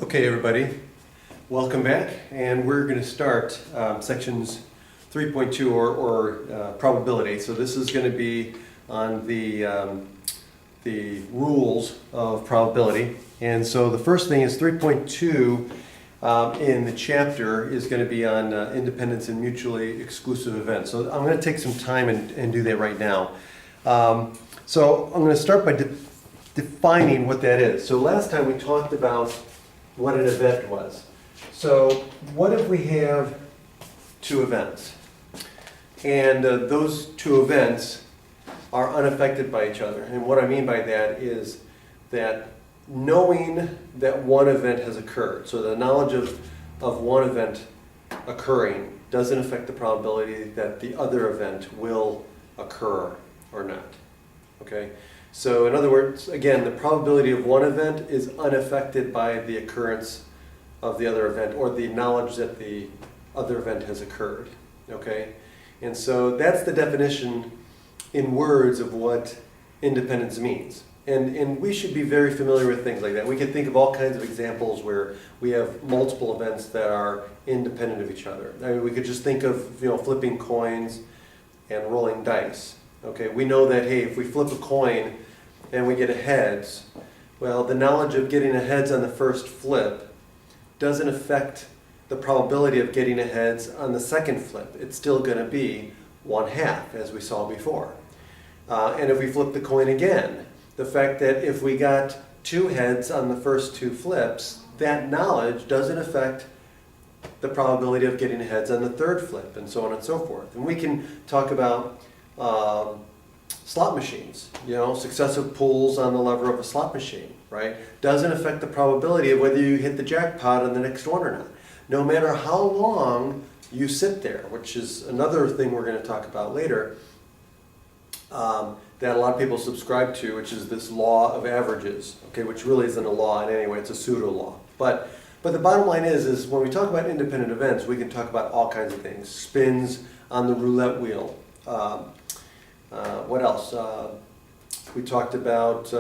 Okay, everybody, welcome back, and we're going to start sections 3.2 or probability. So this is going to be on the rules of probability. And so the first thing is 3.2 in the chapter is going to be on independence and mutually exclusive events. So I'm going to take some time and do that right now. So I'm going to start by defining what that is. So last time we talked about what an event was. So what if we have two events? And those two events are unaffected by each other. And what I mean by that is that knowing that one event has occurred, so the knowledge of one event occurring doesn't affect the probability that the other event will occur or not. Okay? So in other words, again, the probability of one event is unaffected by the occurrence of the other event or the knowledge that the other event has occurred. Okay? And so that's the definition in words of what independence means. And we should be very familiar with things like that. We can think of all kinds of examples where we have multiple events that are independent of each other. I mean, we could just think of, flipping coins and rolling dice. Okay, we know that, hey, if we flip a coin and we get a heads, well, the knowledge of getting a heads on the first flip doesn't affect the probability of getting a heads on the second flip. It's still going to be 1/2, as we saw before. And if we flip the coin again, the fact that if we got two heads on the first two flips, that knowledge doesn't affect the probability of getting a heads on the third flip, and so on and so forth. And we can talk about slot machines, successive pulls on the lever of a slot machine, right? Doesn't affect the probability of whether you hit the jackpot on the next one or not. No matter how long you sit there, which is another thing we're going to talk about later, that a lot of people subscribe to, which is this law of averages, okay, which really isn't a law in any way, it's a pseudo-law. But the bottom line is when we talk about independent events, we can talk about all kinds of things. Spins on the roulette wheel. What else? We talked about,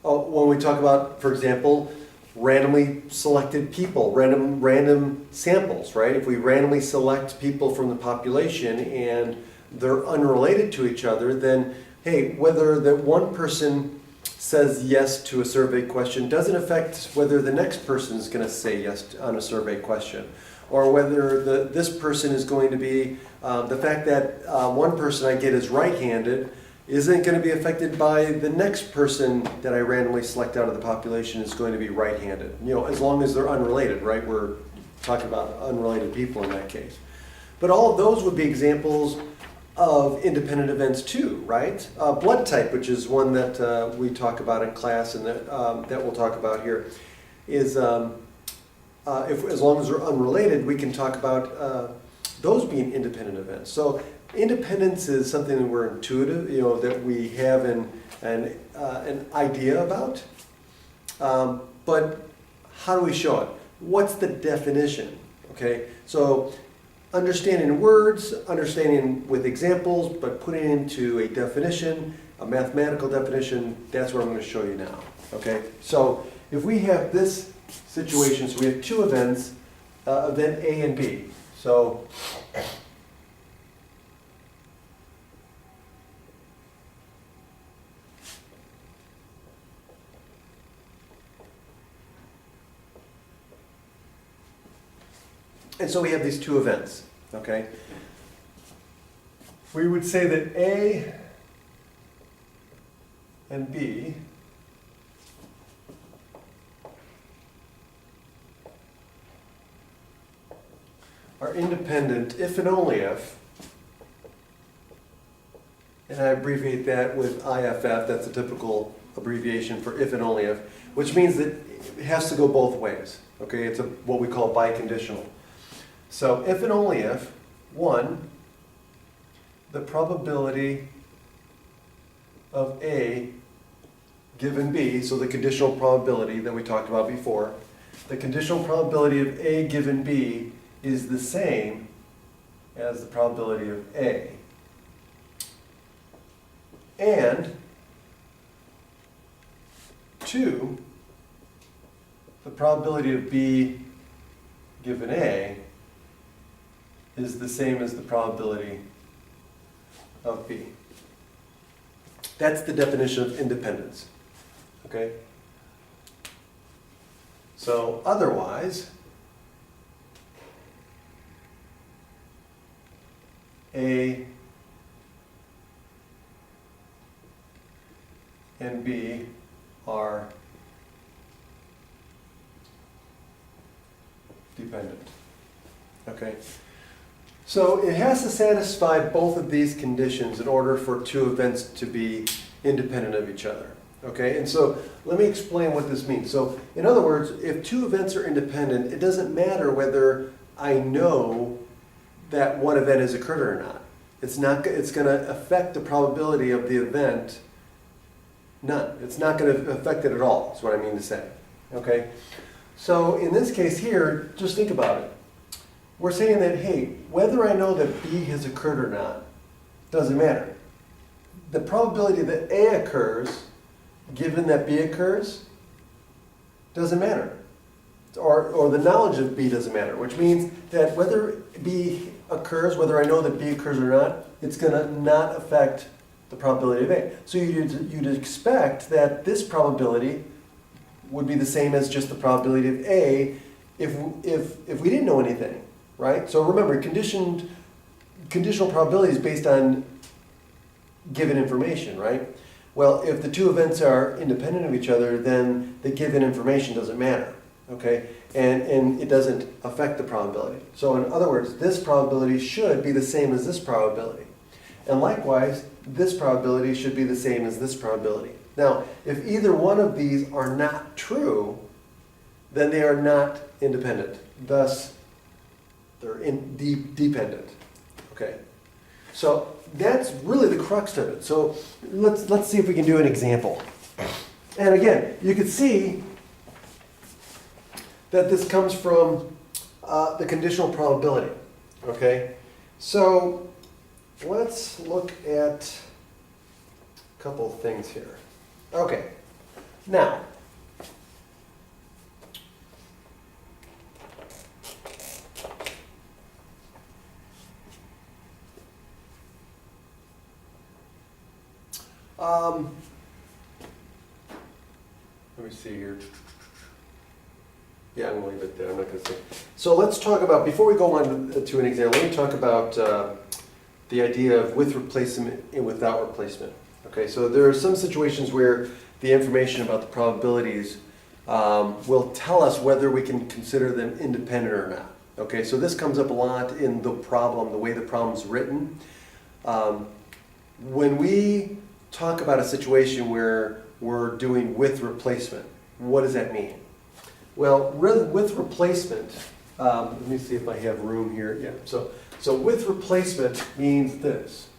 when we talk about, for example, randomly selected people, random samples, right? If we randomly select people from the population and they're unrelated to each other, then, hey, whether that one person says yes to a survey question doesn't affect whether the next person is going to say yes on a survey question. Or whether this person is going to be, the fact that one person I get is right-handed isn't going to be affected by the next person that I randomly select out of the population is going to be right-handed. As long as they're unrelated, right? We're talking about unrelated people in that case. But all of those would be examples of independent events too, right? Blood type, which is one that we talk about in class and that we'll talk about here, is as long as they're unrelated, we can talk about those being independent events. So independence is something that we're intuitive, that we have an idea about. But how do we show it? What's the definition? Okay, so understanding words, understanding with examples, but putting it into a definition, a mathematical definition, that's what I'm going to show you now. Okay, so if we have this situation, so we have two events, event A and B. So and so we have these two events, okay? We would say that A and B are independent if and only if, and I abbreviate that with IFF, that's a typical abbreviation for if and only if, which means that it has to go both ways, okay? It's what we call biconditional. So if and only if, one, the probability of A given B, so the conditional probability that we talked about before, the conditional probability of A given B is the same as the probability of A. And two, the probability of B given A is the same as the probability of B. That's the definition of independence. Okay? So otherwise, A and B are dependent. Okay? So it has to satisfy both of these conditions in order for two events to be independent of each other. Okay? And so let me explain what this means. So in other words, if two events are independent, it doesn't matter whether I know that one event has occurred or not. It's going to affect the probability of the event. None. It's not going to affect it at all, is what I mean to say. Okay? So in this case here, just think about it. We're saying that, hey, whether I know that B has occurred or not, doesn't matter. The probability that A occurs, given that B occurs, doesn't matter. Or the knowledge of B doesn't matter, which means that whether B occurs, whether I know that B occurs or not, it's going to not affect the probability of A. So you'd expect that this probability would be the same as just the probability of A if we didn't know anything, right? So remember, conditional probability is based on given information, right? Well, if the two events are independent of each other, then the given information doesn't matter, okay? And it doesn't affect the probability. So in other words, this probability should be the same as this probability. And likewise, this probability should be the same as this probability. Now, if either one of these are not true, then they are not independent. Thus, they're dependent. Okay? So that's really the crux of it. So let's see if we can do an example. And again, you can see that this comes from the conditional probability. Okay? So let's look at a couple of things here. Okay, now, let me see here. Yeah, I'm going to leave it there. I'm not going to say. So let's talk about, before we go on to an example, let me talk about the idea of with replacement and without replacement. Okay, so there are some situations where the information about the probabilities will tell us whether we can consider them independent or not. Okay, so this comes up a lot in the problem, the way the problem's written. When we talk about a situation where we're doing with replacement, what does that mean? Well, with replacement, let me see if I have room here. Yeah, so with replacement means this.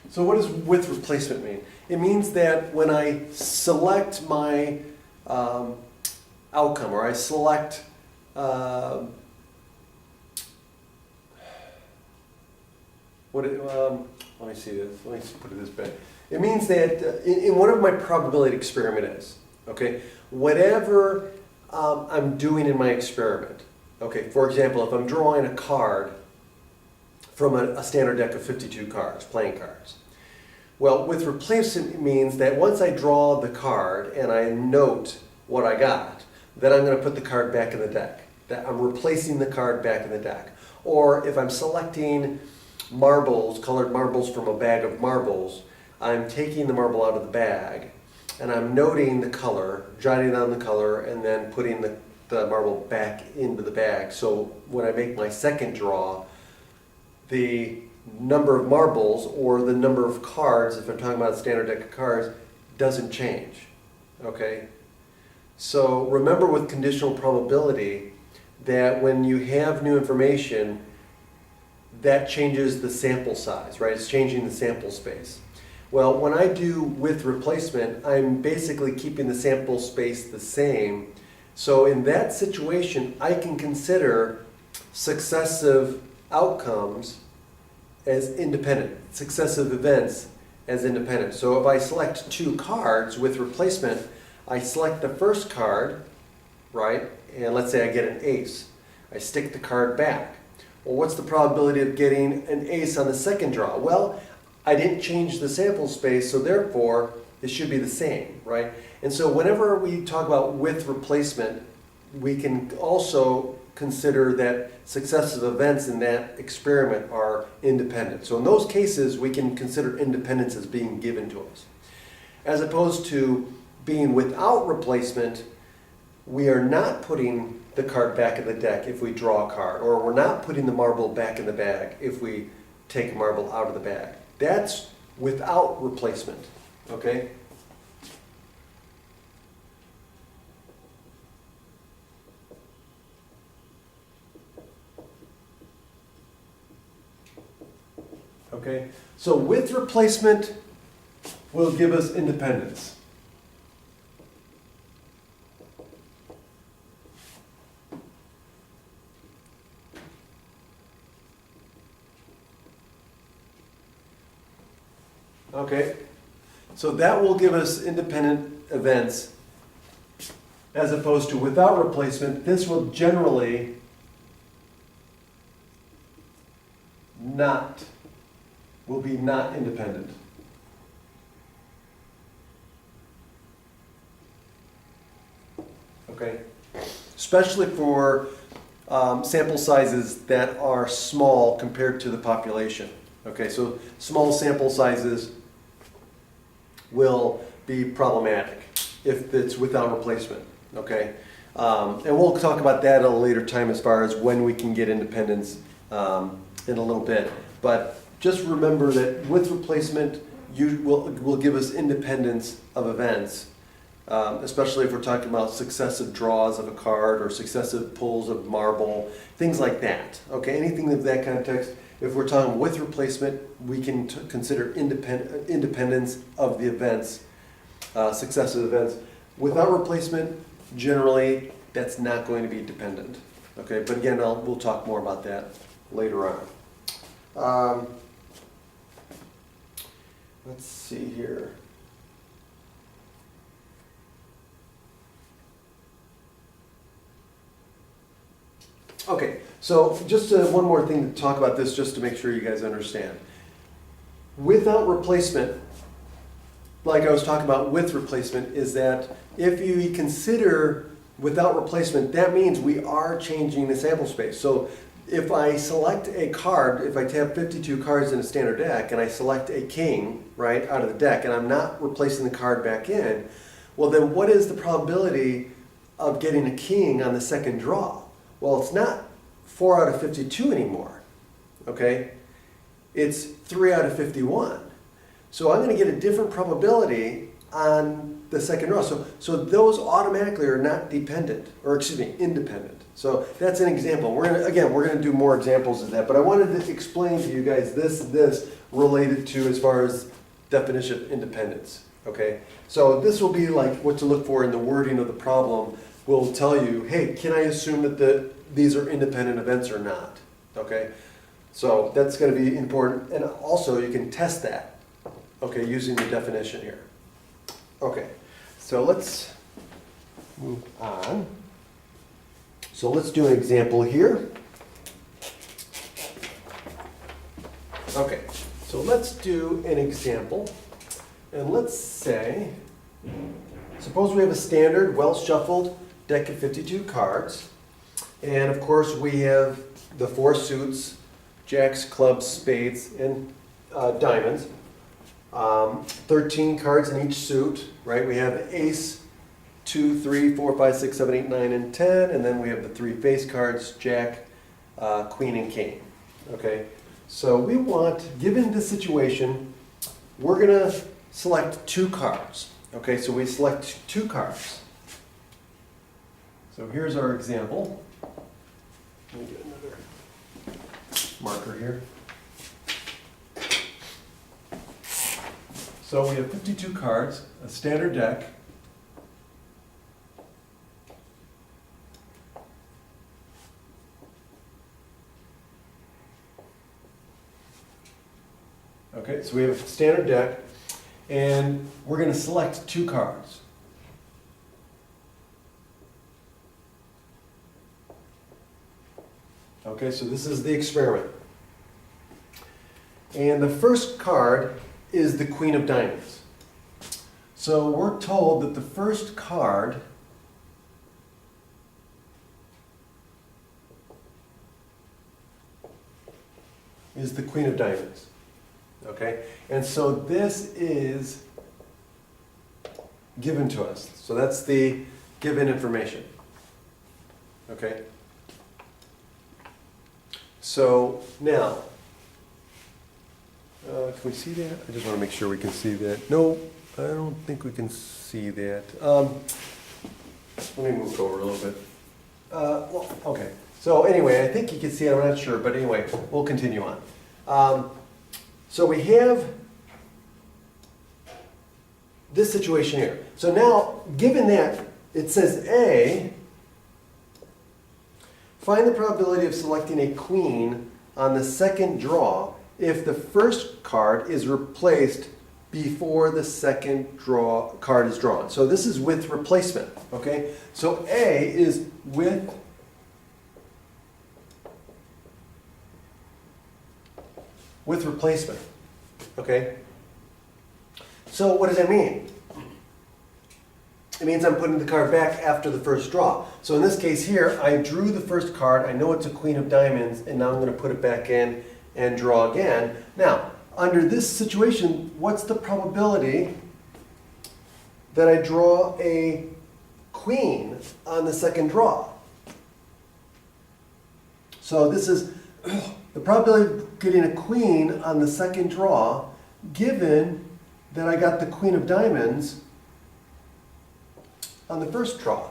So what does with replacement mean? It means that when I select my outcome, or I select, let me see this, let me put it this way. It means that in whatever my probability experiment is, okay, whatever I'm doing in my experiment, okay, for example, if I'm drawing a card from a standard deck of 52 cards, playing cards. Well, with replacement it means that once I draw the card and I note what I got, then I'm going to put the card back in the deck. That I'm replacing the card back in the deck. Or if I'm selecting marbles, colored marbles from a bag of marbles, I'm taking the marble out of the bag and I'm noting the color, jotting down the color, and then putting the marble back into the bag. So when I make my second draw, the number of marbles or the number of cards, if I'm talking about a standard deck of cards, doesn't change. Okay? So remember with conditional probability that when you have new information, that changes the sample size, right? It's changing the sample space. Well, when I do with replacement, I'm basically keeping the sample space the same. So in that situation, I can consider successive outcomes as independent, successive events as independent. So if I select two cards with replacement, I select the first card, right? And let's say I get an ace. I stick the card back. Well, what's the probability of getting an ace on the second draw? Well, I didn't change the sample space, so therefore it should be the same, right? And so whenever we talk about with replacement, we can also consider that successive events in that experiment are independent. So in those cases, we can consider independence as being given to us. As opposed to being without replacement, we are not putting the card back in the deck if we draw a card, or we're not putting the marble back in the bag if we take a marble out of the bag. That's without replacement, okay? Okay, so with replacement will give us independence. Okay, so that will give us independent events as opposed to without replacement. This will generally be not independent. Okay, especially for sample sizes that are small compared to the population. Okay, so small sample sizes will be problematic if it's without replacement, okay? And we'll talk about that at a later time as far as when we can get independence in a little bit. But just remember that with replacement, will give us independence of events, especially if we're talking about successive draws of a card or successive pulls of marble, things like that, okay? Anything of that context. If we're talking with replacement, we can consider independence of the events, successive events. Without replacement, generally, that's not going to be dependent. Okay, but again, we'll talk more about that later on. Let's see here. Okay, so just one more thing to talk about this, just to make sure you guys understand. Without replacement, like I was talking about with replacement, is that if you consider without replacement, that means we are changing the sample space. So if I select a card, if I have 52 cards in a standard deck, and I select a king, right, out of the deck, and I'm not replacing the card back in, well then what is the probability of getting a king on the second draw? Well, it's not 4 out of 52 anymore, okay? It's 3 out of 51. So I'm going to get a different probability on the second draw. So those automatically are not dependent, or excuse me, independent. So that's an example. We're going to do more examples of that, but I wanted to explain to you guys this related to as far as definition of independence, okay? So this will be like what to look for in the wording of the problem. Will tell you, hey, can I assume that these are independent events or not? Okay, so that's going to be important, and also you can test that, okay, using the definition here. Okay, so let's move on. So let's do an example here. Okay, so let's do an example, and let's say, suppose we have a standard, well-shuffled deck of 52 cards, and of course we have the 4 suits, jacks, clubs, spades, and diamonds. 13 cards in each suit, right? We have ace, 2, 3, 4, 5, 6, 7, 8, 9, and 10, and then we have the 3 face cards, jack, queen, and king. Okay, so we want, given the situation, we're gonna select 2 cards. Okay, so we select 2 cards. So here's our example. Let me get another marker here. So we have 52 cards, a standard deck. Okay, so we have a standard deck, and we're going to select 2 cards. Okay, so this is the experiment. And the first card is the Queen of Diamonds. So we're told that the first card is the Queen of Diamonds. Okay, and so this is given to us. So that's the given information. Okay. So now, can we see that? I just want to make sure we can see that. No, I don't think we can see that. Let me move it over a little bit. Well, okay. So anyway, I think you can see it. I'm not sure, but anyway, we'll continue on. So we have this situation here. So now, given that, it says A, find the probability of selecting a queen on the second draw if the first card is replaced before the second card is drawn. So this is with replacement, okay? So A is with replacement, okay? So what does that mean? It means I'm putting the card back after the first draw. So in this case here, I drew the first card, I know it's a Queen of Diamonds, and now I'm going to put it back in and draw again. Now, under this situation, what's the probability that I draw a queen on the second draw? So this is the probability of getting a queen on the second draw, given that I got the Queen of Diamonds on the first draw.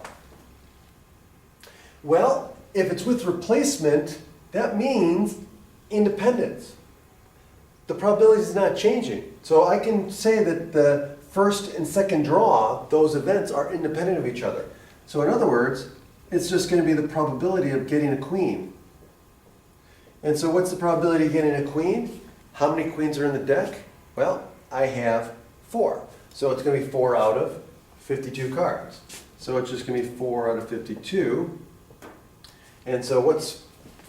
Well, if it's with replacement, that means independence. The probability is not changing. So I can say that the first and second draw, those events are independent of each other. So in other words, it's just going to be the probability of getting a queen. And so what's the probability of getting a queen? How many queens are in the deck? Well, I have 4. So it's going to be 4 out of 52 cards. So it's just going to be 4 out of 52. And so what's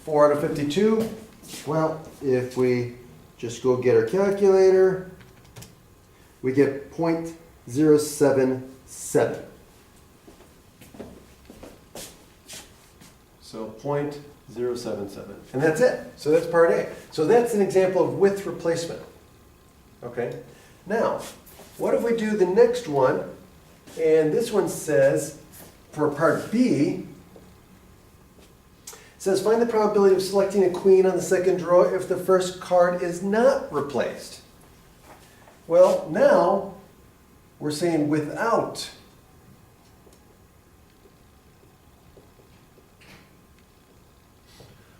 4 out of 52? Well, if we just go get our calculator, we get 0.077. So 0.077. And that's it. So that's part A. So that's an example of with replacement. Okay? Now, what if we do the next one? And this one says, for part B, it says find the probability of selecting a queen on the second draw if the first card is not replaced. Well, now we're saying without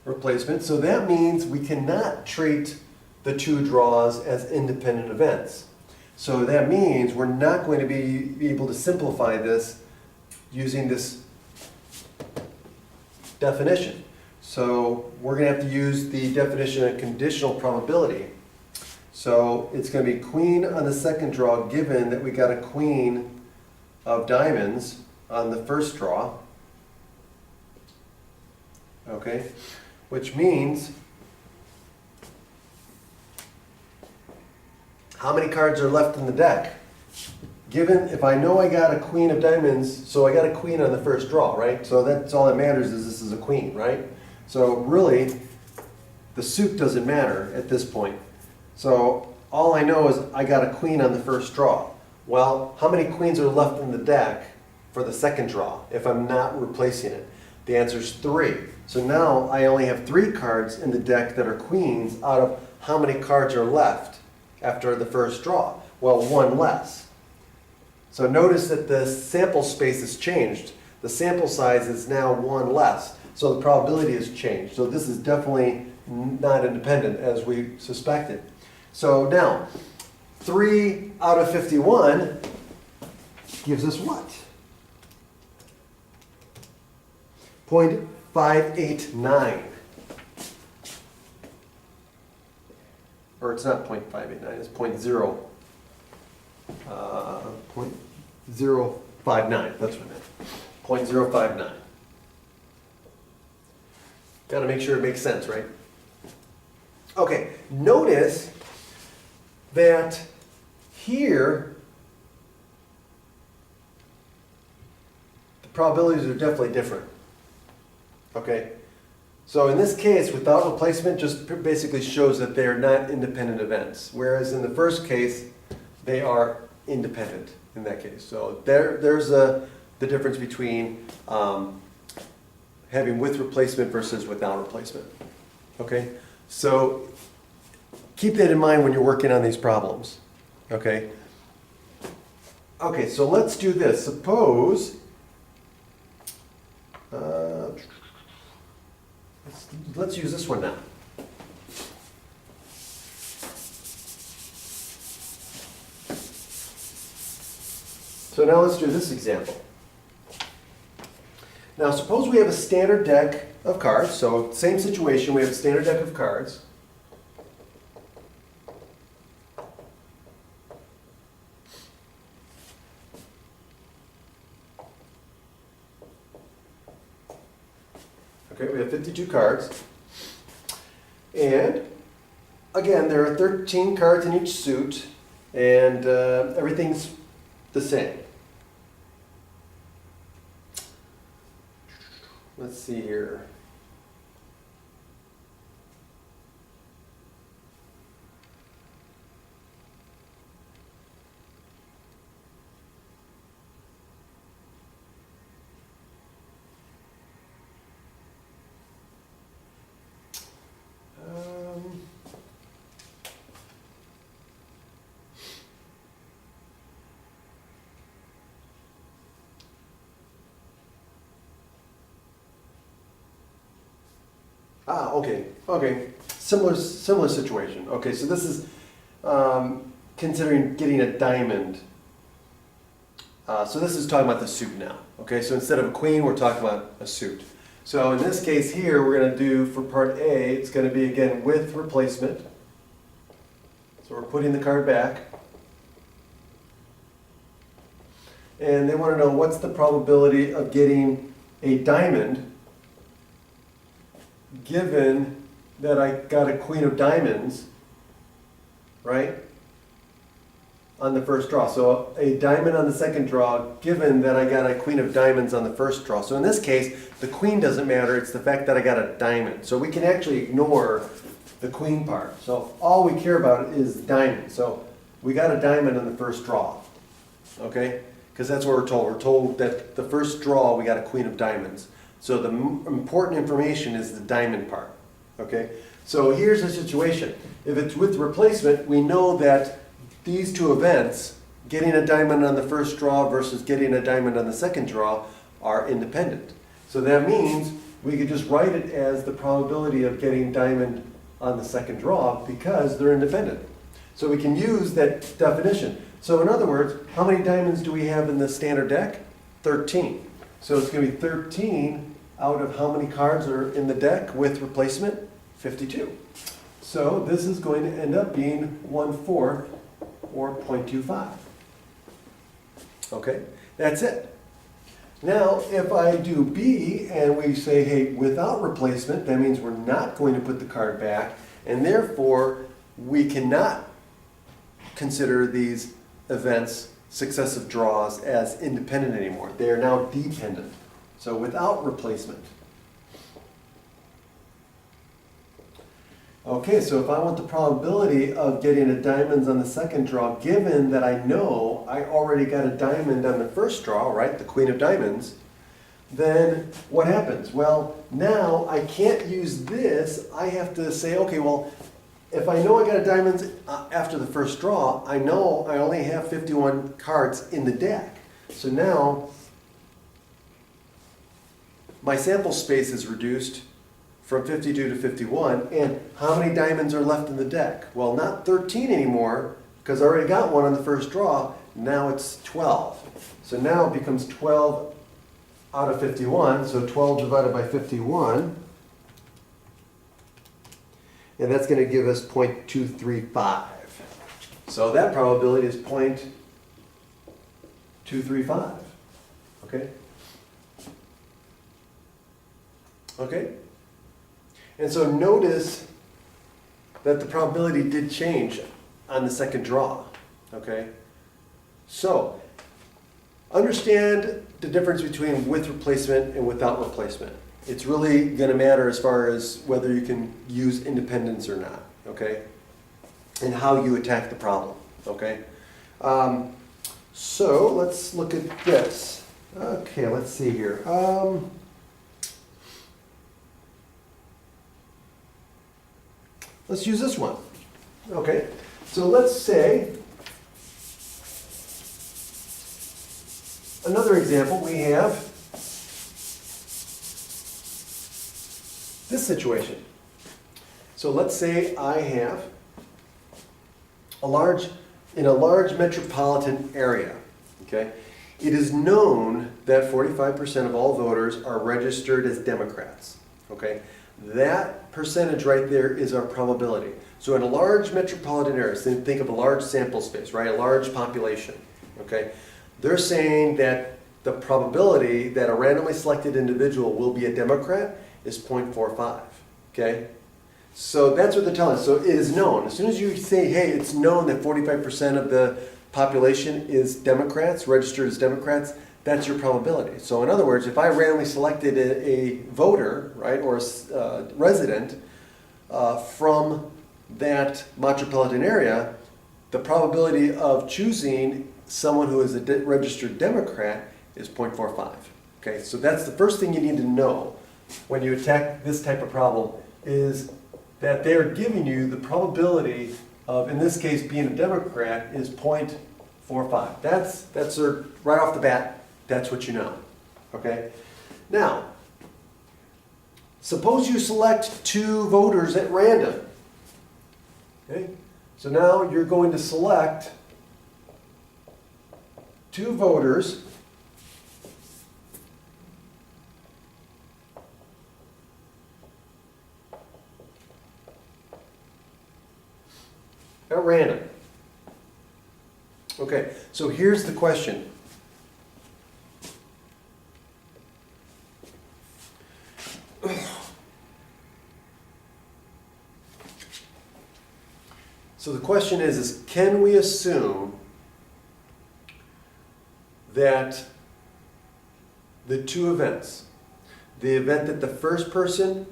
replacement. So that means we cannot treat the 2 draws as independent events. So that means we're not going to be able to simplify this using this definition. So we're going to have to use the definition of conditional probability. So it's going to be queen on the second draw given that we got a queen of diamonds on the first draw. Okay, which means how many cards are left in the deck? Given, if I know I got a queen of diamonds, so I got a queen on the first draw, right? So that's all that matters is this is a queen, right? So really, the suit doesn't matter at this point. So all I know is I got a queen on the first draw. Well, how many queens are left in the deck for the second draw if I'm not replacing it? The answer is 3. So now I only have 3 cards in the deck that are queens out of how many cards are left after the first draw? Well, 1 less. So notice that the sample space has changed. The sample size is now 1 less. So the probability has changed. So this is definitely not independent as we suspected. So now, 3 out of 51 gives us what? 0.589. or it's not 0.589, it's 0.059, that's what I meant, 0.059. Got to make sure it makes sense, right? Okay, notice that here, the probabilities are definitely different. Okay, so in this case, without replacement just basically shows that they are not independent events, whereas in the first case, they are independent in that case. So there's the difference between having with replacement versus without replacement. Okay, so keep that in mind when you're working on these problems. Okay. Okay, so let's do this. Suppose let's use this one now. So now let's do this example. Now suppose we have a standard deck of cards. So same situation, we have a standard deck of cards. Okay, we have 52 cards. And again, there are 13 cards in each suit, and everything's the same. Let's see here. Okay. Similar situation. Okay, so this is considering getting a diamond. So this is talking about the suit now. Okay, so instead of a queen, we're talking about a suit. So in this case here, we're going to do for part A, it's going to be again with replacement. So we're putting the card back. And they want to know what's the probability of getting a diamond given that I got a queen of diamonds, right, on the first draw. So a diamond on the second draw, given that I got a queen of diamonds on the first draw. So in this case, the queen doesn't matter, it's the fact that I got a diamond. So we can actually ignore the queen part. So all we care about is diamond. So we got a diamond on the first draw, okay? Because that's what we're told. We're told that the first draw, we got a queen of diamonds. So the important information is the diamond part, okay? So here's the situation. If it's with replacement, we know that these two events, getting a diamond on the first draw versus getting a diamond on the second draw, are independent. So that means we could just write it as the probability of getting diamond on the second draw because they're independent. So we can use that definition. So in other words, how many diamonds do we have in the standard deck? 13. So it's going to be 13 out of how many cards are in the deck with replacement? 52. So this is going to end up being 1/4 or 0.25. Okay, that's it. Now if I do B and we say, hey, without replacement, that means we're not going to put the card back, and therefore we cannot consider these events, successive draws, as independent anymore. They are now dependent. So without replacement. Okay, so if I want the probability of getting a diamond on the second draw, given that I know I already got a diamond on the first draw, right, the queen of diamonds, then what happens? Well, now I can't use this. I have to say, okay, well, if I know I got a diamond after the first draw, I know I only have 51 cards in the deck. So now my sample space is reduced from 52 to 51, and how many diamonds are left in the deck? Well, not 13 anymore, because I already got one on the first draw. Now it's 12. So now it becomes 12 out of 51, so 12 divided by 51. and that's going to give us 0.235. So that probability is 0.235. Okay? Okay? And so notice that the probability did change on the second draw. Okay? So, understand the difference between with replacement and without replacement. It's really going to matter as far as whether you can use independence or not. Okay? And how you attack the problem. Okay? So, let's look at this. Okay, let's see here. Let's use this one. Okay, so let's say, another example, we have this situation. So let's say I have in a large metropolitan area, okay, it is known that 45% of all voters are registered as Democrats, okay? That percentage right there is our probability. So in a large metropolitan area, so think of a large sample space, right? A large population, okay? They're saying that the probability that a randomly selected individual will be a Democrat is 0.45, okay? So that's what they're telling us. So it is known. As soon as you say, hey, it's known that 45% of the population is Democrats, registered as Democrats, that's your probability. So in other words, if I randomly selected a voter, right, or a resident from that metropolitan area, the probability of choosing someone who is a registered Democrat is 0.45. Okay, so that's the first thing you need to know when you attack this type of problem, is that they're giving you the probability of, in this case, being a Democrat is 0.45. That's right off the bat. That's what you know, okay? Now, suppose you select two voters at random, okay? So now you're going to select two voters at random. Okay, so here's the question. So the question is can we assume that the two events, the event that the first person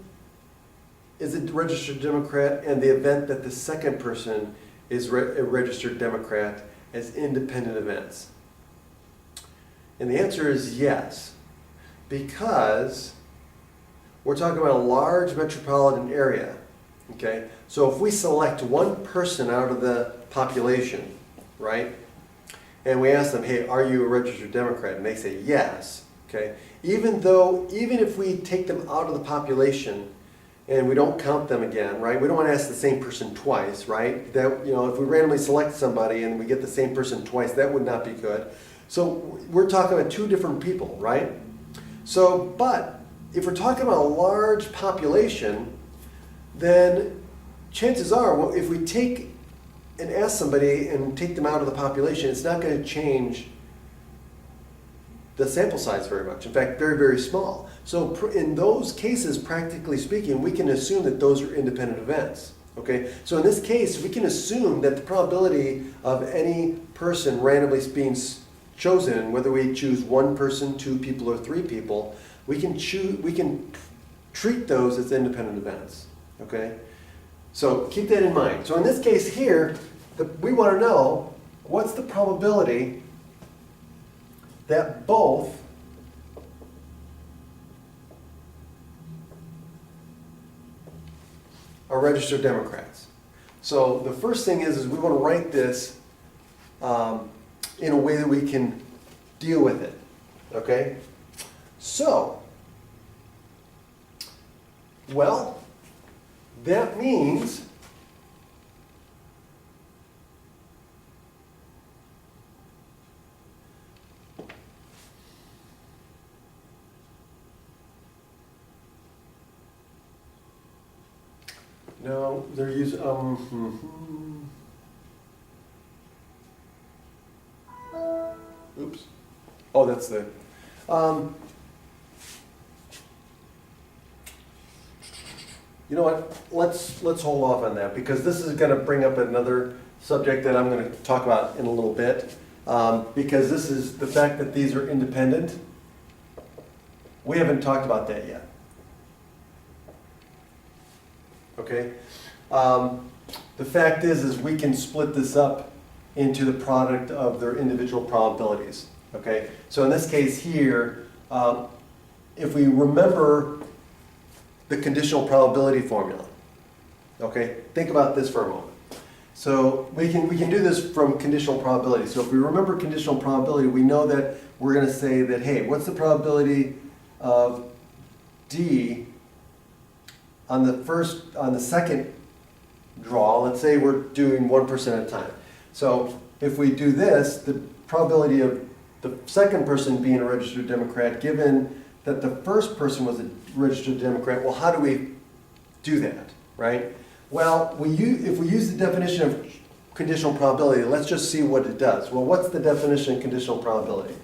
is a registered Democrat and the event that the second person is a registered Democrat, as independent events? And the answer is yes, because we're talking about a large metropolitan area, okay? So if we select one person out of the population, right, and we ask them, hey, are you a registered Democrat? And they say yes, okay? Even if we take them out of the population and we don't count them again, right? We don't want to ask the same person twice, right? That, you know, if we randomly select somebody and we get the same person twice, that would not be good. So we're talking about two different people, right? So, but if we're talking about a large population, then chances are, well, if we take and ask somebody and take them out of the population, it's not going to change the sample size very much. In fact, very, very small. So in those cases, practically speaking, we can assume that those are independent events. Okay? So in this case, we can assume that the probability of any person randomly being chosen, whether we choose one person, two people, or three people, we can treat those as independent events. Okay? So keep that in mind. So in this case here, we want to know what's the probability that both are registered Democrats. So the first thing is we want to write this in a way that we can deal with it. Okay? So, well, that means No, they're using, oops. Oh, that's the, you know what, let's hold off on that, because this is gonna bring up another subject that I'm gonna talk about in a little bit, because this is the fact that these are independent. We haven't talked about that yet. Okay? The fact is we can split this up into the product of their individual probabilities. Okay? So in this case here, if we remember the conditional probability formula, okay? Think about this for a moment. So we can do this from conditional probability. So if we remember conditional probability, we know that we're going to say that, hey, what's the probability of D on the second draw? Let's say we're doing 1% at a time. So if we do this, the probability of the second person being a registered Democrat, given that the first person was a registered Democrat, well, how do we do that, right? Well, if we use the definition of conditional probability, let's just see what it does. Well, what's the definition of conditional probability?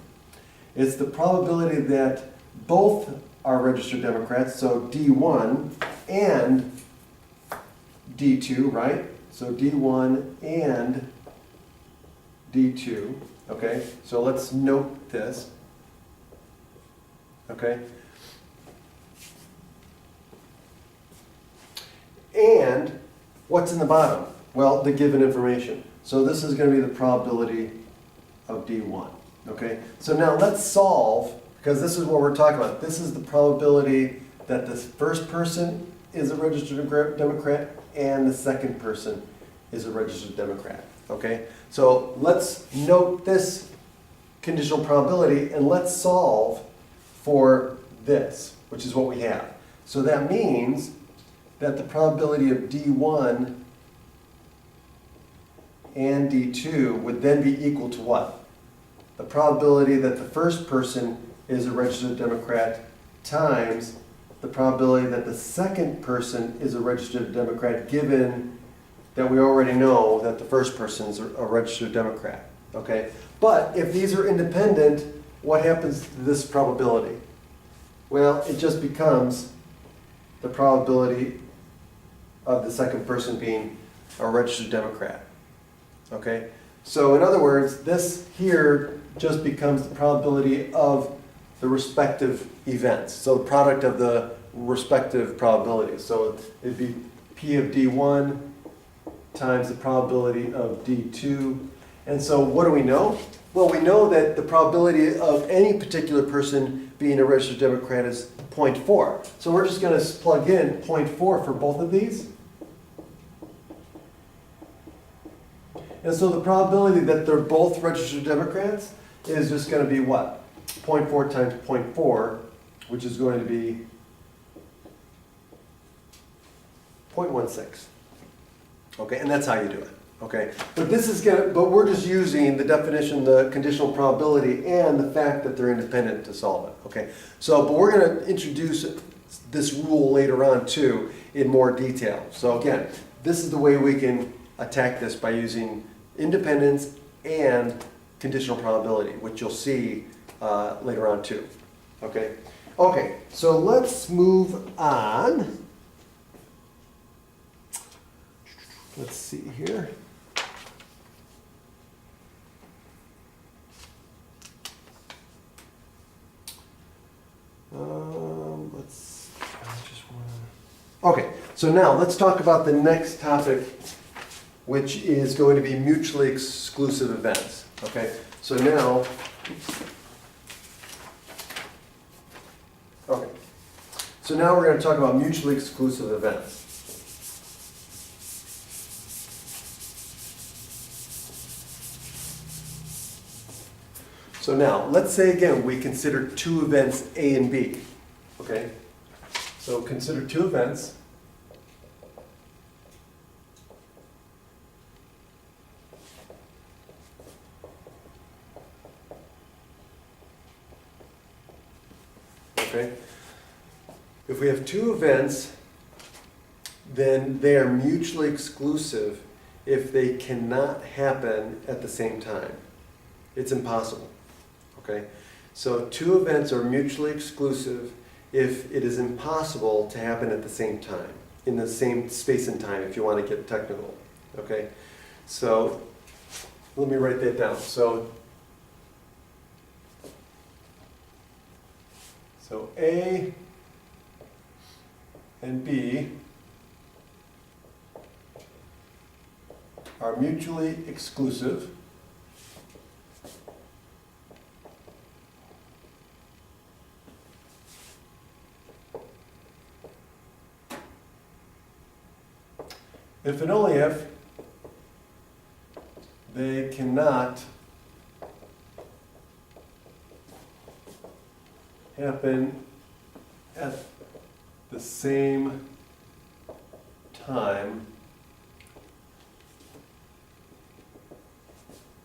It's the probability that both are registered Democrats, so D1 and D2, right? So D1 and D2, okay? So let's note this, okay? And what's in the bottom? Well, the given information. So this is going to be the probability of D1, okay? So now let's solve, because this is what we're talking about. This is the probability that this first person is a registered Democrat and the second person is a registered Democrat, okay? So let's note this conditional probability and let's solve for this, which is what we have. So that means that the probability of D1 and D2 would then be equal to what? The probability that the first person is a registered Democrat times the probability that the second person is a registered Democrat, given that we already know that the first person is a registered Democrat, okay? But if these are independent, what happens to this probability? Well, it just becomes the probability of the second person being a registered Democrat, okay? So in other words, this here just becomes the probability of the respective events. So the product of the respective probabilities. So it'd be P of D1 times the probability of D2. And so what do we know? Well, we know that the probability of any particular person being a registered Democrat is 0.4. So we're just going to plug in 0.4 for both of these. And so the probability that they're both registered Democrats is just going to be what? 0.4 times 0.4, which is going to be 0.16. Okay, and that's how you do it. Okay, but we're just using the definition, the conditional probability, and the fact that they're independent to solve it. Okay, but we're going to introduce this rule later on too in more detail. So again, this is the way we can attack this, by using independence and conditional probability, which you'll see later on too. Okay. Okay. So let's move on. Let's see here. Okay, so now let's talk about the next topic, which is going to be mutually exclusive events. Okay, so now, we're going to talk about mutually exclusive events. So now, let's say again we consider two events A and B. Okay, so consider two events. Okay, if we have two events then they are mutually exclusive if they cannot happen at the same time. It's impossible, okay? So two events are mutually exclusive if it is impossible to happen at the same time, in the same space and time, if you want to get technical, okay? So let me write that down. So A and B are mutually exclusive if and only if they cannot happen at the same time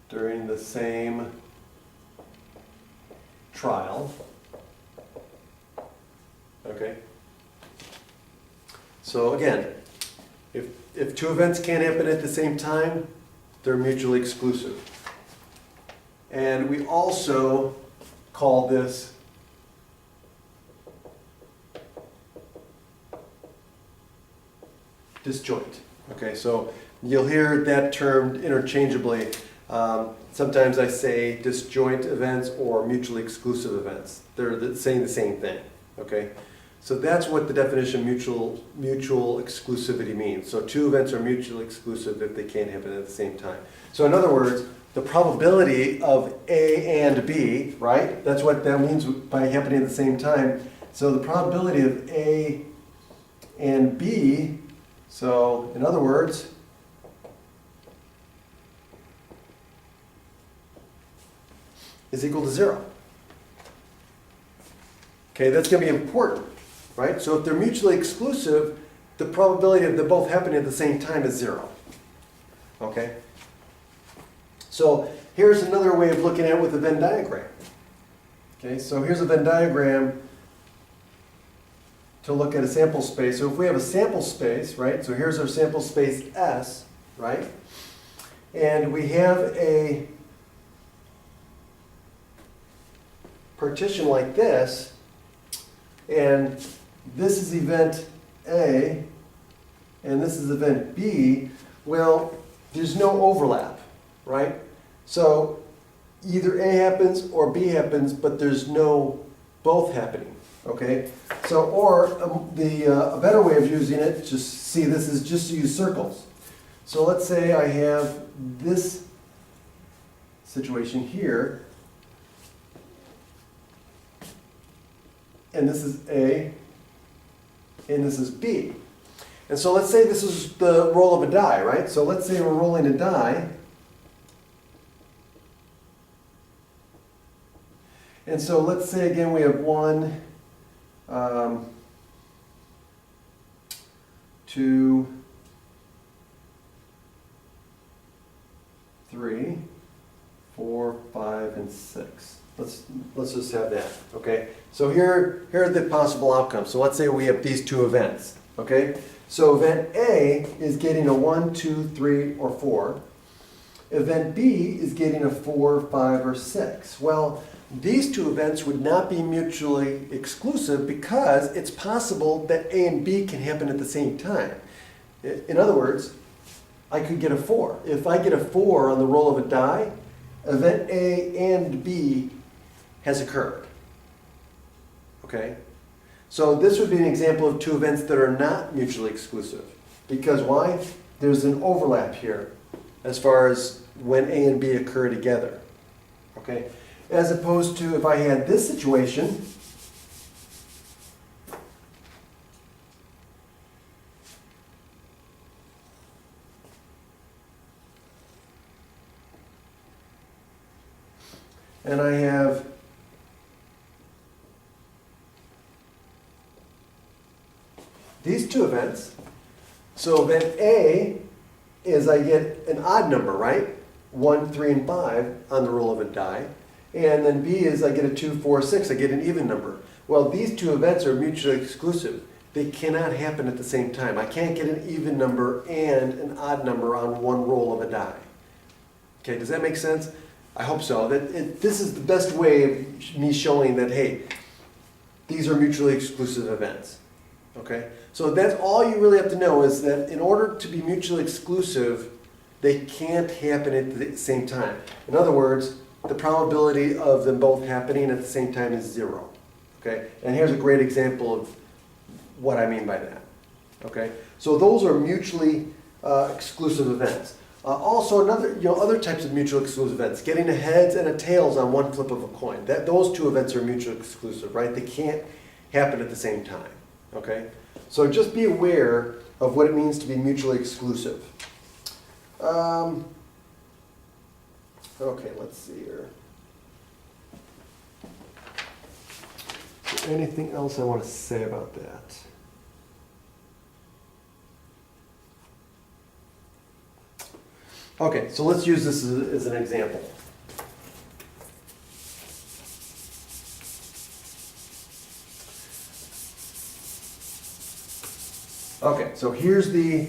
during the same trial. Okay? So again, if two events can't happen at the same time, they're mutually exclusive. And we also call this disjoint. Okay, so you'll hear that term interchangeably. Sometimes I say disjoint events or mutually exclusive events. They're saying the same thing. Okay, so that's what the definition of mutual exclusivity means. So two events are mutually exclusive if they can't happen at the same time. So in other words, the probability of A and B, right? That's what that means by happening at the same time. So the probability of A and B, so in other words, is equal to 0. Okay, that's going to be important, right? So if they're mutually exclusive, the probability of them both happening at the same time is 0. Okay? So here's another way of looking at it with a Venn diagram. Okay, so here's a Venn diagram to look at a sample space. So if we have a sample space, right? So here's our sample space S, right? And we have a partition like this, and this is event A, and this is event B. Well, there's no overlap, right? So either A happens or B happens, but there's no both happening, okay? So, or a better way of using it, just see, this is just to use circles. So let's say I have this situation here, and this is A, and this is B. And so let's say this is the roll of a die, right? So let's say we're rolling a die. And so let's say again we have 1, 2, 3, 4, 5, and 6. Let's just have that, okay? So here are the possible outcomes. So let's say we have these two events, okay? So event A is getting a 1, 2, 3, or 4. Event B is getting a 4, 5, or 6. Well, these two events would not be mutually exclusive because it's possible that A and B can happen at the same time. In other words, I could get a 4. If I get a 4 on the roll of a die, event A and B has occurred. Okay? So this would be an example of two events that are not mutually exclusive. Because why? There's an overlap here as far as when A and B occur together. Okay? As opposed to if I had this situation, and I have these two events. So event A is I get an odd number, right? 1, 3, and 5 on the roll of a die. And then B is I get a 2, 4, 6. I get an even number. Well, these two events are mutually exclusive They cannot happen at the same time. I can't get an even number and an odd number on one roll of a die. Okay, does that make sense? I hope so. This is the best way of me showing that, hey, these are mutually exclusive events. Okay? So that's all you really have to know, is that in order to be mutually exclusive, they can't happen at the same time. In other words, the probability of them both happening at the same time is 0. Okay? And here's a great example of what I mean by that. Okay? So those are mutually exclusive events. Also, other types of mutually exclusive events, getting a heads and a tails on one flip of a coin. Those two events are mutually exclusive, right? They can't happen at the same time. Okay? So just be aware of what it means to be mutually exclusive. Okay, let's see here. Is there anything else I want to say about that? Okay, so let's use this as an example. Okay, so here's the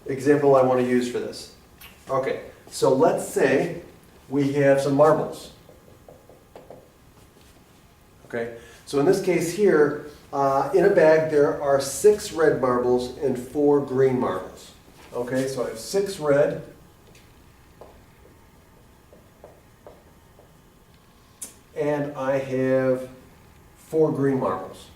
example I want to use for this. Okay, so let's say we have some marbles. Okay, so in this case here, in a bag there are 6 red marbles and 4 green marbles. Okay, so I have 6 red and I have 4 green marbles.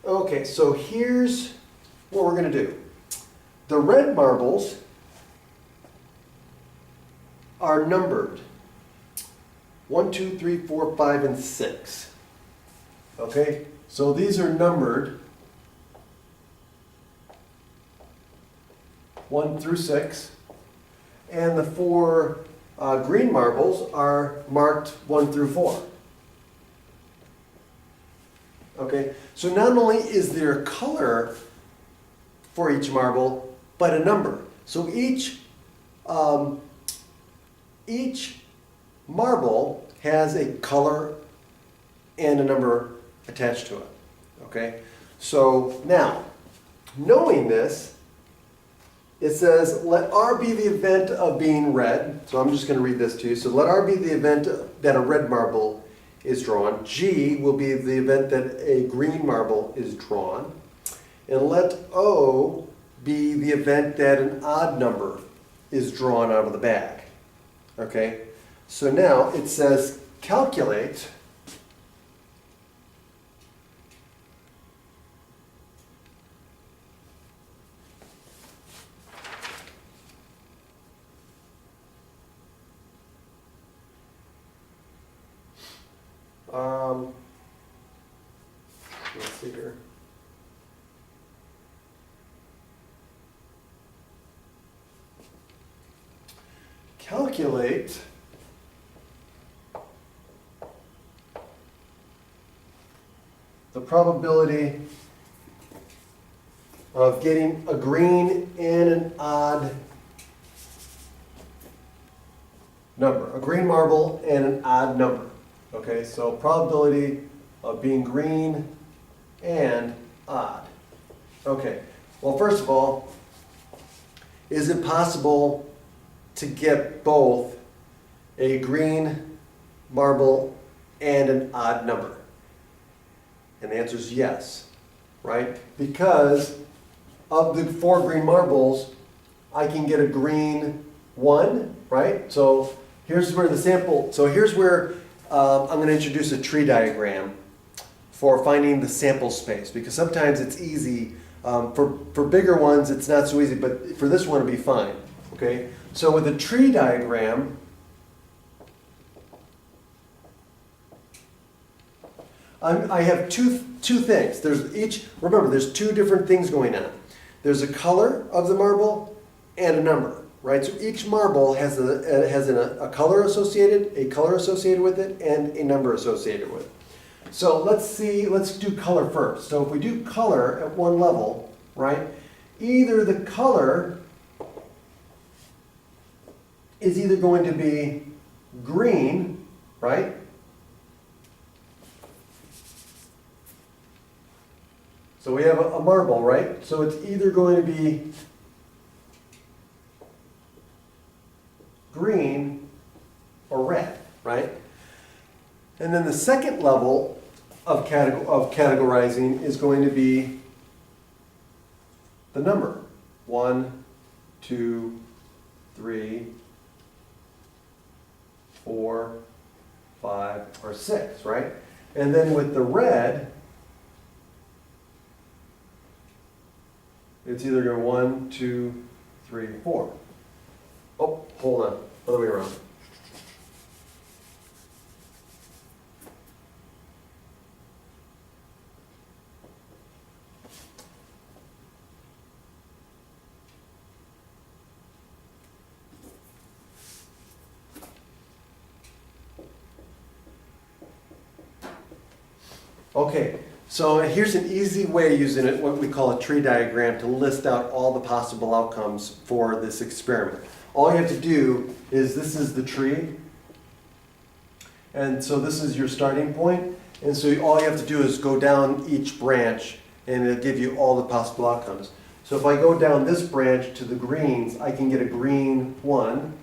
Okay, so here's what we're going to do. The red marbles are numbered 1, 2, 3, 4, 5, and 6. Okay, so these are numbered 1 through 6, and the 4 green marbles are marked 1 through 4. Okay, so not only is there a color for each marble, but a number. So each marble has a color and a number attached to it. Okay, so now, knowing this, it says, let R be the event of being red. So I'm just going to read this to you. So let R be the event that a red marble is drawn. G will be the event that a green marble is drawn. And let O be the event that an odd number is drawn out of the bag. Okay? So now it says calculate let's see here. Calculate the probability of getting a green and an odd number, a green marble and an odd number. Okay, so probability of being green and odd. Okay, well, first of all, is it possible to get both a green marble and an odd number? And the answer is yes, right? Because of the 4 green marbles, I can get a green 1, right? So here's where the sample, so here's where I'm going to introduce a tree diagram for finding the sample space, because sometimes it's easy. For bigger ones, it's not so easy, but for this one, it'll be fine. Okay? So with a tree diagram, I have two things. Remember, there's 2 different things going on. There's a color of the marble and a number, right? So each marble has a color associated with it, and a number associated with it. So let's do color first. So if we do color at one level, right, either the color is either going to be green, right? So we have a marble, right? So it's either going to be green or red, right? And then the second level of categorizing is going to be the number. 1, 2, 3, 4, 5, or 6, right? And then with the red, it's either going 1, 2, 3, 4. Oh, hold on. Other way around. Okay, so here's an easy way using it, what we call a tree diagram, to list out all the possible outcomes for this experiment. All you have to do is, this is the tree, and so this is your starting point, and so all you have to do is go down each branch, and it'll give you all the possible outcomes. So if I go down this branch to the greens, I can get a green 1,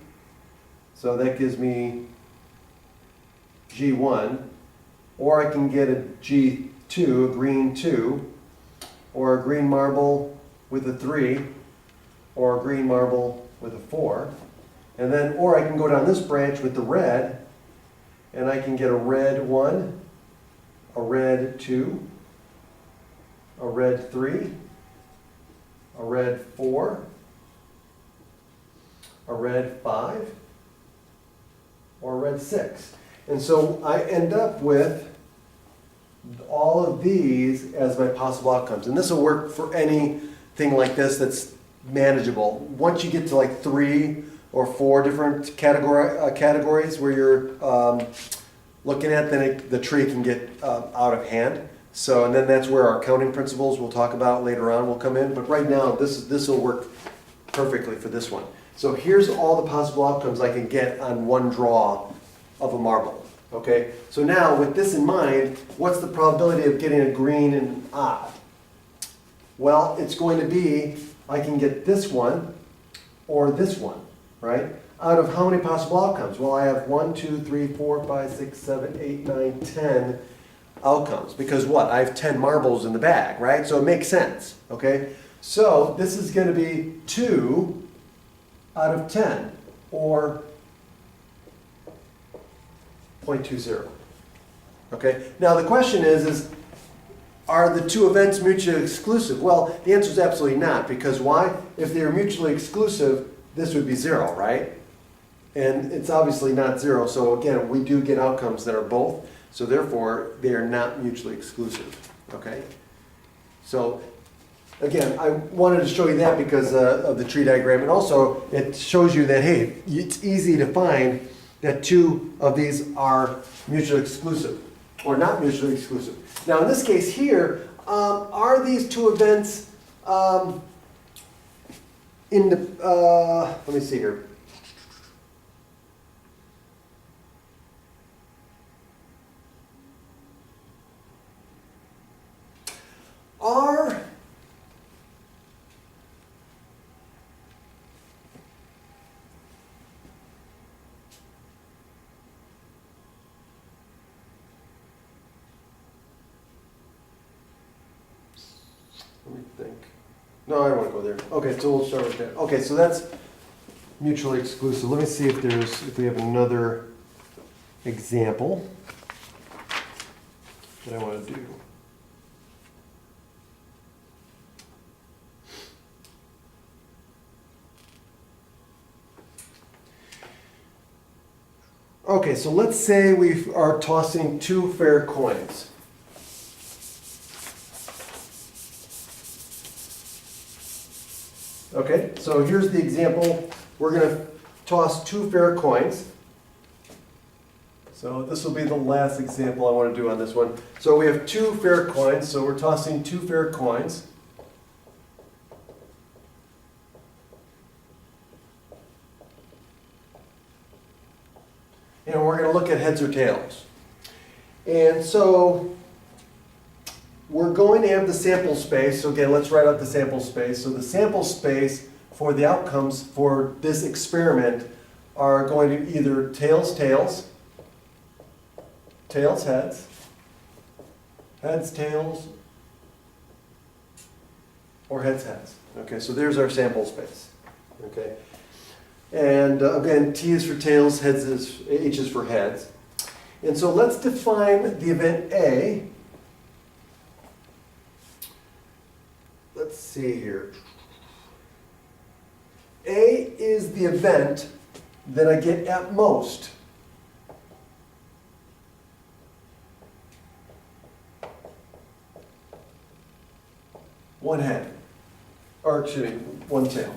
so that gives me G1. Or I can get a G2, a green 2, or a green marble with a 3, or a green marble with a 4. And then, or I can go down this branch with the red, and I can get a red 1, a red 2, a red 3, a red 4, a red 5, or a red 6. And so I end up with all of these as my possible outcomes. And this will work for anything like this that's manageable. Once you get to like 3 or 4 different categories where you're looking at, then the tree can get out of hand. So, and then that's where our counting principles we'll talk about later on will come in. But right now, this will work perfectly for this one. So here's all the possible outcomes I can get on one draw of a marble. Okay, so now with this in mind, what's the probability of getting a green and an odd? Well, it's going to be, I can get this one or this one, right? Out of how many possible outcomes? Well, I have 1, 2, 3, 4, 5, 6, 7, 8, 9, 10 outcomes. Because what? I have 10 marbles in the bag, right? So it makes sense, okay? So this is going to be 2 out of 10, or 0.20. Okay. Now the question is are the two events mutually exclusive? Well, the answer is absolutely not, because why? If they are mutually exclusive, this would be 0, right? And it's obviously not 0. So again, we do get outcomes that are both. So therefore, they are not mutually exclusive. Okay. So again, I wanted to show you that because of the tree diagram, and also it shows you that hey, it's easy to find that 2 of these are mutually exclusive, or not mutually exclusive. Now in this case here, are these 2 events in the, let me see here. Let me think. No, I don't want to go there. Okay, so we'll start with that. Okay, so that's mutually exclusive. Let me see if we have another example that I want to do. Okay, so let's say we are tossing 2 fair coins. Okay, so here's the example. We're going to toss 2 fair coins. So this will be the last example I want to do on this one. So we have 2 fair coins, so we're tossing 2 fair coins. at heads or tails. And so we're going to have the sample space. So again, let's write out the sample space. So the sample space for the outcomes for this experiment are going to be either tails, tails, tails, heads, heads, tails, or heads, heads. Okay, so there's our sample space. Okay, and again, T is for tails, heads is, H is for heads. And so let's define the event A. Let's see here. A is the event that I get at most one head, or excuse me, one tail.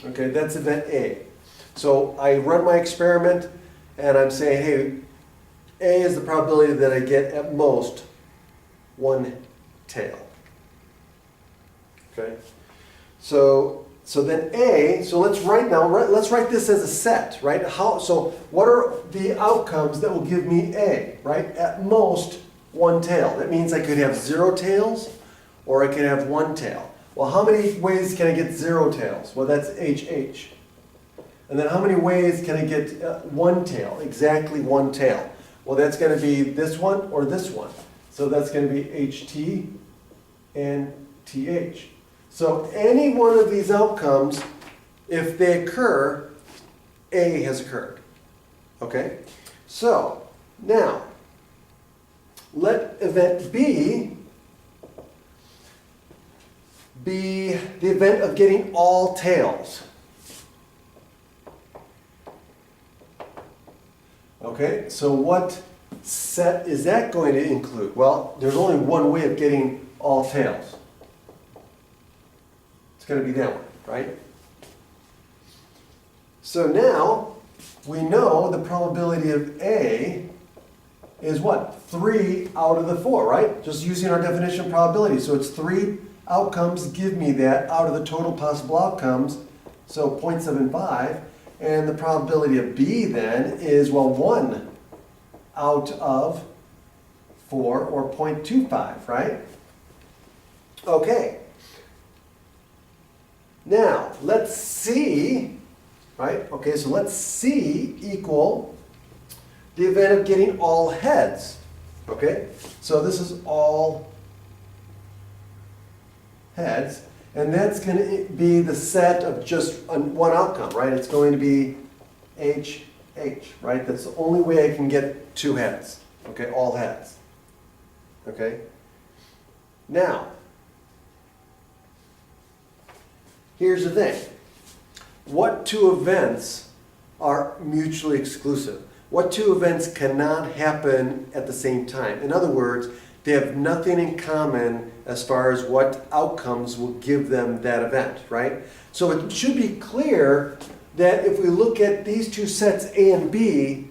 Okay, that's event A. So I run my experiment and I'm saying, hey, A is the probability that I get at most one tail. Okay, so then A, so let's write this as a set, right? So what are the outcomes that will give me A, right? At most one tail. That means I could have 0 tails or I could have 1 tail. Well, how many ways can I get 0 tails? Well, that's HH. And then how many ways can I get 1 tail? Exactly 1 tail. Well, that's going to be this one or this one. So that's going to be HT and TH. So any one of these outcomes, if they occur, A has occurred. Okay? So now, let event B be the event of getting all tails. Okay, so what set is that going to include? Well, there's only one way of getting all tails. It's going to be that one, right? So now we know the probability of A is what? 3 out of the 4, right? Just using our definition of probability. So it's 3 outcomes give me that out of the total possible outcomes, so 0.75. And the probability of B then is, well, 1 out of 4, or 0.25, right? Okay. Now, let's C, right? Okay, so let's C equal the event of getting all heads. Okay? So this is all heads. And that's going to be the set of just one outcome, right? It's going to be H, H, right? That's the only way I can get 2 heads, okay? All heads, okay? Now, here's the thing. What 2 events are mutually exclusive? What 2 events cannot happen at the same time? In other words, they have nothing in common as far as what outcomes will give them that event, right? So it should be clear that if we look at these 2 sets, A and B,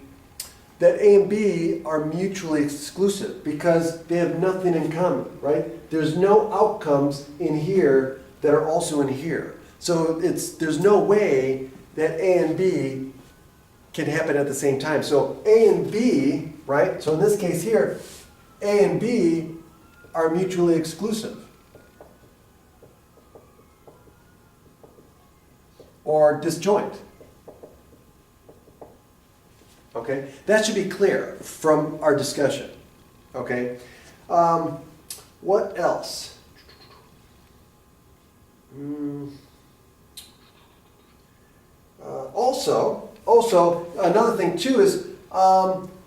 that A and B are mutually exclusive because they have nothing in common, right? There's no outcomes in here that are also in here. So there's no way that A and B can happen at the same time. So A and B, right? So in this case here, A and B are mutually exclusive. Or disjoint. Okay? That should be clear from our discussion. Okay? What else? Also, another thing too is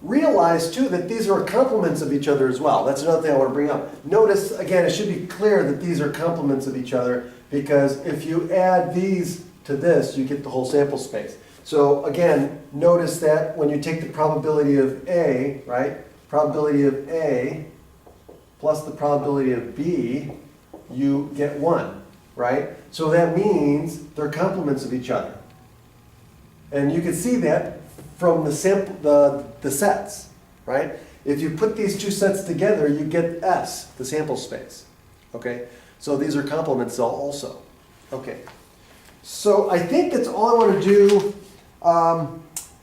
realize too that these are complements of each other as well. That's another thing I want to bring up. Notice, again, it should be clear that these are complements of each other because if you add these to this, you get the whole sample space. So again, notice that when you take the probability of A, right? Probability of A plus the probability of B, you get 1, right? So that means they're complements of each other. And you can see that from the sets, right? If you put these 2 sets together, you get S, the sample space. Okay? So these are complements also. Okay. So I think that's all I want to do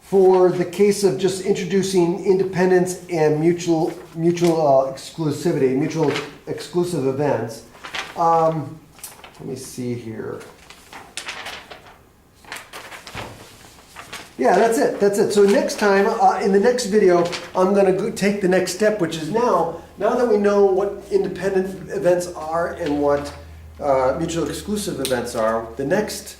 for the case of just introducing independence and mutual exclusivity, mutual exclusive events. Let me see here. Yeah, that's it. That's it. So next time, in the next video, I'm going to take the next step, which is now that we know what independent events are and what mutual exclusive events are, the next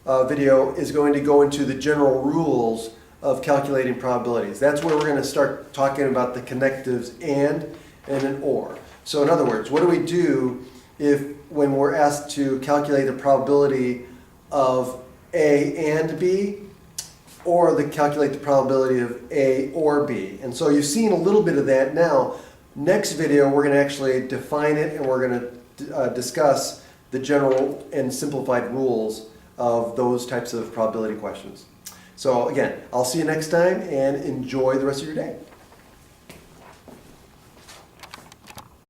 video is going to go into the general rules of calculating probabilities. That's where we're going to start talking about the connectives and an or. So in other words, what do we do when we're asked to calculate the probability of A and B, or calculate the probability of A or B? And so you've seen a little bit of that now. Next video, we're going to actually define it, and we're going to discuss the general and simplified rules of those types of probability questions. So again, I'll see you next time, and enjoy the rest of your day.